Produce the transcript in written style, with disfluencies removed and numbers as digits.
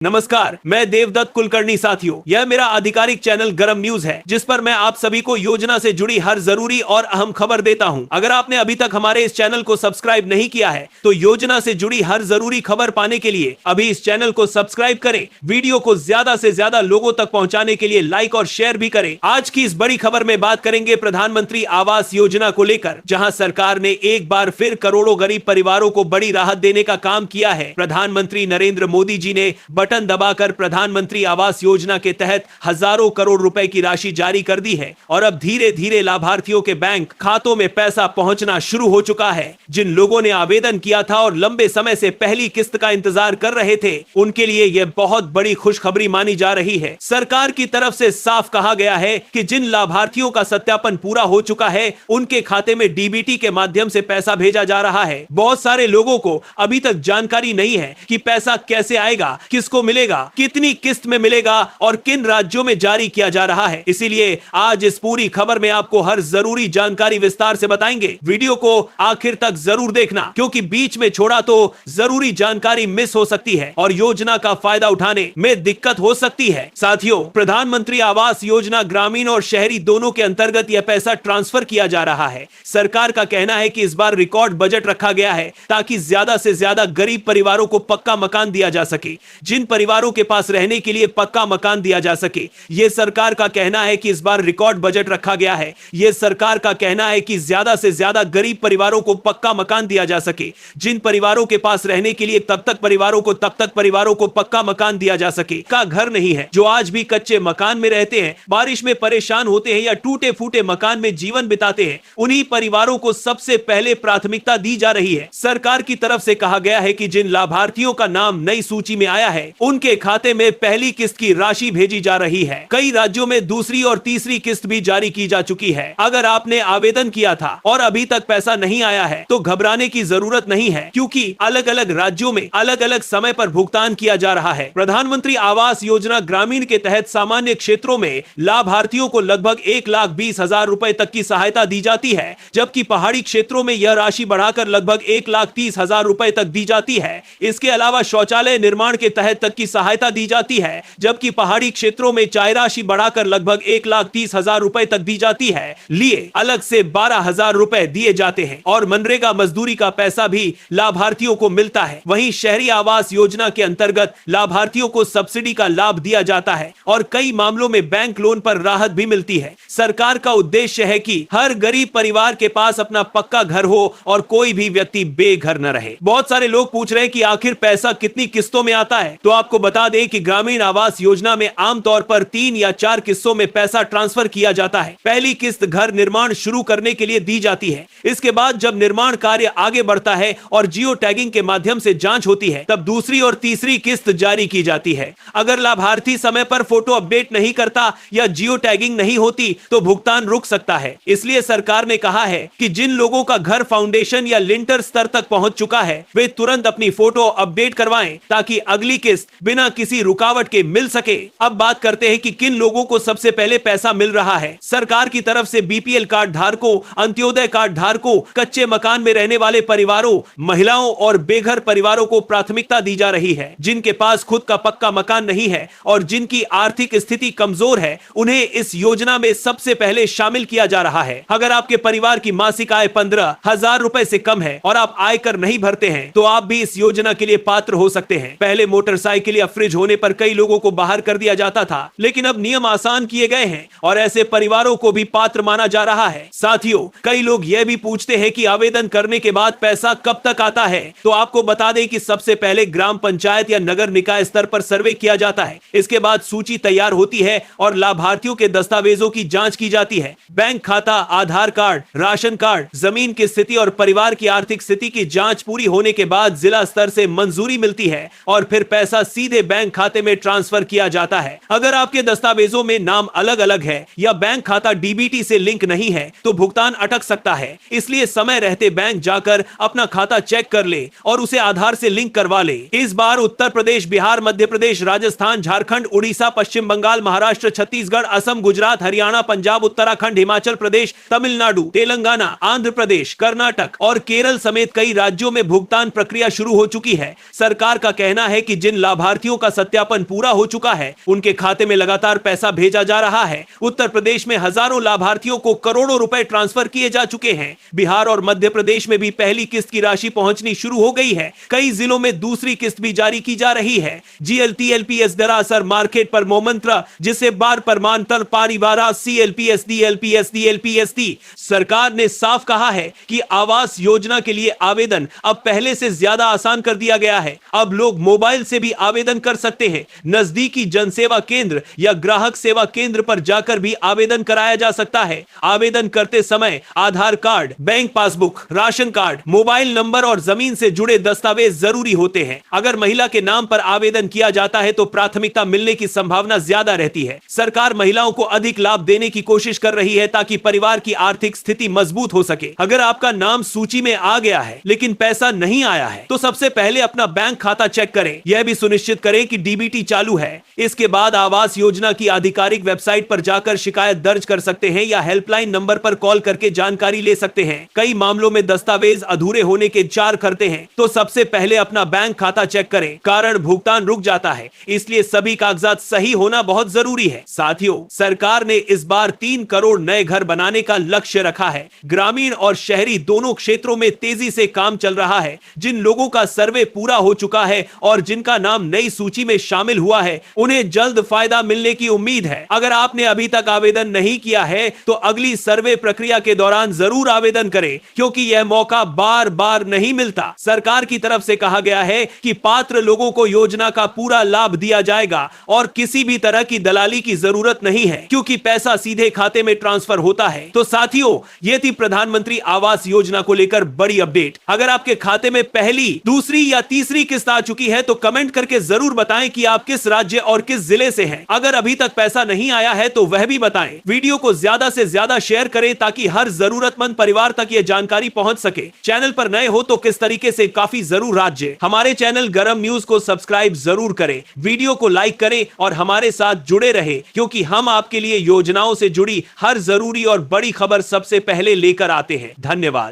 नमस्कार, मैं देवदत्त कुलकर्णी। साथियों, यह मेरा आधिकारिक चैनल गरम न्यूज है, जिस पर मैं आप सभी को योजना से जुड़ी हर जरूरी और अहम खबर देता हूं। अगर आपने अभी तक हमारे इस चैनल को सब्सक्राइब नहीं किया है, तो योजना से जुड़ी हर जरूरी खबर पाने के लिए अभी इस चैनल को सब्सक्राइब करें। वीडियो को ज्यादा से ज्यादा लोगों तक पहुंचाने के लिए लाइक और शेयर भी करें। आज की इस बड़ी खबर में बात करेंगे प्रधानमंत्री आवास योजना को लेकर, जहां सरकार ने एक बार फिर करोड़ों गरीब परिवारों को बड़ी राहत देने का काम किया है। प्रधानमंत्री नरेंद्र मोदी जी ने बटन दबाकर प्रधानमंत्री आवास योजना के तहत हजारों करोड़ रुपए की राशि जारी कर दी है और अब धीरे धीरे लाभार्थियों के बैंक खातों में पैसा पहुंचना शुरू हो चुका है। जिन लोगों ने आवेदन किया था और लंबे समय से पहली किस्त का इंतजार कर रहे थे, उनके लिए यह बहुत बड़ी खुशखबरी मानी जा रही है। सरकार की तरफ से साफ कहा गया है कि जिन लाभार्थियों का सत्यापन पूरा हो चुका है, उनके खाते में डीबीटी के माध्यम से पैसा भेजा जा रहा है। बहुत सारे लोगों को अभी तक जानकारी नहीं है कि पैसा कैसे आएगा, किसको मिलेगा, कितनी किस्त में मिलेगा और किन राज्यों में जारी किया जा रहा है। इसीलिए आज इस पूरी खबर में आपको हर जरूरी जानकारी विस्तार से बताएंगे। वीडियो को आखिर तक जरूर देखना, क्योंकि बीच में छोड़ा तो जरूरी जानकारी मिस हो सकती है और योजना का फायदा उठाने में दिक्कत हो सकती है। साथियों, प्रधानमंत्री आवास योजना ग्रामीण और शहरी दोनों के अंतर्गत यह पैसा ट्रांसफर किया जा रहा है। सरकार का कहना है कि इस बार रिकॉर्ड बजट रखा गया है ताकि ज्यादा से ज्यादा गरीब परिवारों को पक्का मकान दिया जा सके। जिन परिवारों के पास रहने के लिए पक्का मकान दिया जा सके, यह सरकार का कहना है कि इस बार रिकॉर्ड बजट रखा गया है। यह सरकार का कहना है कि ज्यादा से ज्यादा गरीब परिवारों को पक्का मकान दिया जा सके। जिन परिवारों के पास रहने के लिए तब तक परिवारों को पक्का मकान दिया जा सके, का घर नहीं है, जो आज भी कच्चे मकान में रहते हैं, बारिश में परेशान होते हैं या टूटे फूटे मकान में जीवन बिताते हैं, उन्हीं परिवारों को सबसे पहले प्राथमिकता दी जा रही है। सरकार की तरफ से कहा गया है कि जिन लाभार्थियों का नाम नई सूची में आया है, उनके खाते में पहली किस्त की राशि भेजी जा रही है। कई राज्यों में दूसरी और तीसरी किस्त भी जारी की जा चुकी है। अगर आपने आवेदन किया था और अभी तक पैसा नहीं आया है, तो घबराने की जरूरत नहीं है, क्योंकि अलग अलग राज्यों में अलग अलग समय पर भुगतान किया जा रहा है। प्रधानमंत्री आवास योजना ग्रामीण के तहत सामान्य क्षेत्रों में लाभार्थियों को लगभग 1,20,000 रुपए तक की सहायता दी जाती है, जबकि पहाड़ी क्षेत्रों में यह राशि बढ़ाकर लगभग 1,30,000 रुपए तक दी जाती है। इसके अलावा शौचालय निर्माण के तहत तक की सहायता दी जाती है, जबकि पहाड़ी क्षेत्रों में चाय राशि बढ़ाकर लगभग 1,30,000 रुपए तक दी जाती है। लिए अलग से 12,000 रुपए दिए जाते हैं और मनरेगा मजदूरी का पैसा भी लाभार्थियों को मिलता है। वहीं शहरी आवास योजना के अंतर्गत लाभार्थियों को सब्सिडी का लाभ दिया जाता है और कई मामलों में बैंक लोन पर राहत भी मिलती है। सरकार का उद्देश्य है कि हर गरीब परिवार के पास अपना पक्का घर हो और कोई भी व्यक्ति बेघर न रहे। बहुत सारे लोग पूछ रहे हैं कि आखिर पैसा कितनी किस्तों में आता है, तो आपको बता दें कि ग्रामीण आवास योजना में आमतौर पर 3 या 4 किस्तों में पैसा ट्रांसफर किया जाता है। पहली किस्त घर निर्माण शुरू करने के लिए दी जाती है। इसके बाद जब निर्माण कार्य आगे बढ़ता है और जियो टैगिंग के माध्यम से जांच होती है, तब दूसरी और तीसरी किस्त जारी की जाती है। अगर लाभार्थी समय पर फोटो अपडेट नहीं करता या जियो टैगिंग नहीं होती, तो भुगतान रुक सकता है। इसलिए सरकार ने कहा है कि जिन लोगों का घर फाउंडेशन या लिंटर स्तर तक पहुंच चुका है, वे तुरंत अपनी फोटो अपडेट करवाएं, ताकि अगली किस्त बिना किसी रुकावट के मिल सके। अब बात करते हैं कि किन लोगों को सबसे पहले पैसा मिल रहा है। सरकार की तरफ से बीपीएल कार्ड धारकों, अंत्योदय कार्ड धारकों, कच्चे मकान में रहने वाले परिवारों, महिलाओं और बेघर परिवारों को प्राथमिकता दी जा रही है। जिनके पास खुद का पक्का मकान नहीं है और जिनकी आर्थिक स्थिति कमजोर है, उन्हें इस योजना में सबसे पहले शामिल किया जा रहा है। अगर आपके परिवार की मासिक आय 15,000 रुपए से कम है और आप आयकर नहीं भरते हैं, तो आप भी इस योजना के लिए पात्र हो सकते हैं। पहले मोटरसाइकिल या फ्रिज होने पर कई लोगों को बाहर कर दिया जाता था, लेकिन अब नियम आसान किए गए हैं और ऐसे परिवारों को भी पात्र माना जा रहा है। साथियों, कई लोग यह भी पूछते हैं कि आवेदन करने के बाद पैसा कब तक आता है, तो आपको बता दें कि सबसे पहले ग्राम पंचायत या नगर निकाय स्तर पर सर्वे किया जाता है। इसके बाद सूची तैयार होती है और लाभार्थियों के दस्तावेजों की जांच की जाती है। बैंक खाता, आधार कार्ड, राशन कार्ड, जमीन की स्थिति और परिवार की आर्थिक स्थिति की जांच पूरी होने के बाद जिला स्तर से मंजूरी मिलती है और फिर पैसा सीधे बैंक खाते में ट्रांसफर किया जाता है। अगर आपके दस्तावेजों में नाम अलग अलग है या बैंक खाता डीबीटी से लिंक नहीं है, तो भुगतान अटक सकता है। इसलिए समय रहते बैंक जाकर अपना खाता चेक कर ले और उसे आधार से लिंक करवा ले। इस बार उत्तर प्रदेश, बिहार, मध्य प्रदेश, राजस्थान, झारखंड, उड़ीसा, पश्चिम बंगाल, महाराष्ट्र, छत्तीसगढ़, असम, गुजरात, हरियाणा, पंजाब, उत्तराखंड, हिमाचल प्रदेश, तमिलनाडु, तेलंगाना, आंध्र प्रदेश, कर्नाटक और केरल समेत कई राज्यों में भुगतान प्रक्रिया शुरू हो चुकी है। सरकार का कहना है कि जिन लाभार्थियों का सत्यापन पूरा हो चुका है, उनके खाते में लगातार पैसा भेजा जा रहा है। उत्तर प्रदेश में हजारों लाभार्थियों को करोड़ों रुपए ट्रांसफर किए जा चुके हैं। बिहार और मध्य प्रदेश में भी पहली किस्त की राशि पहुंचनी शुरू हो गई है। कई जिलों में दूसरी किस्त भी जारी की जा रही है। GLTLPS दरअसल मार्केट पर मोमंत्र, जिसे बार परमांतर पारिवारा CLPS DLPS DLPSD। सरकार ने साफ कहा है कि आवास योजना के लिए आवेदन अब पहले से ज्यादा आसान कर दिया गया है। अब लोग मोबाइल से भी आवेदन कर सकते हैं। नजदीकी जनसेवा केंद्र या ग्राहक सेवा केंद्र पर जाकर भी आवेदन कराया जा सकता है। आवेदन करते समय Aadhaar card, bank passbook, ration card, mobile number और जमीन से जुड़े दस्तावेज जरूरी होते हैं। अगर महिला के नाम पर आवेदन किया जाता है तो प्राथमिकता मिलने की संभावना ज्यादा रहती है। सरकार महिलाओं को अधिक लाभ देने की कोशिश कर रही है ताकि परिवार की आर्थिक स्थिति मजबूत हो सके। अगर आपका नाम सूची में आ गया है लेकिन पैसा नहीं आया है तो सबसे पहले अपना बैंक खाता चेक करें। यह भी सुनिश्चित करें कि DBT चालू है। इसके बाद आवास योजना की आधिकारिक वेबसाइट पर जाकर शिकायत दर्ज कर सकते हैं या हेल्पलाइन नंबर पर कॉल करके जानकारी ले सकते हैं। कई मामलों में दस्तावेज अधूरे होने के इंतजार करते हैं तो सबसे पहले अपना बैंक खाता चेक करें, कारण भुगतान रुक जाता है। इसलिए सभी कागजात सही होना बहुत जरूरी है। साथियों, सरकार ने इस बार 3 करोड़ नए घर बनाने का लक्ष्य रखा है। ग्रामीण और शहरी दोनों क्षेत्रों में तेजी से काम चल रहा है। जिन लोगों का सर्वे पूरा हो चुका है और जिनका नाम नई सूची में शामिल हुआ है, उन्हें जल्द फायदा मिलने की उम्मीद है। अगर आपने अभी तक आवेदन नहीं किया है तो अगली सर्वे प्रक्रिया के दौरान जरूर आवेदन करें, क्योंकि यह मौका बार बार नहीं मिलता। सरकार की तरफ से कहा गया है कि पात्र लोगों को योजना का पूरा लाभ दिया जाएगा और किसी भी तरह की दलाली की जरूरत नहीं है, क्योंकि पैसा सीधे खाते में ट्रांसफर होता है। तो साथियों, ये थी प्रधानमंत्री आवास योजना को लेकर बड़ी अपडेट। अगर आपके खाते में पहली, दूसरी या तीसरी किस्त आ चुकी है तो कमेंट करके जरूर बताएं कि आप किस राज्य और किस जिले से हैं। अगर अभी तक पैसा नहीं आया है तो वह भी बताएं। वीडियो को ज्यादा से ज्यादा शेयर करें ताकि हर जरूरतमंद परिवार तक यह जानकारी पहुंच सके। चैनल पर नए हो तो किस तरीके से काफी जरूर राज्य हमारे चैनल गरम न्यूज को सब्सक्राइब जरूर करें, वीडियो को लाइक करें और हमारे साथ जुड़े रहे, क्योंकि हम आपके लिए योजनाओं से जुड़ी हर जरूरी और बड़ी खबर सबसे पहले लेकर आते हैं। धन्यवाद।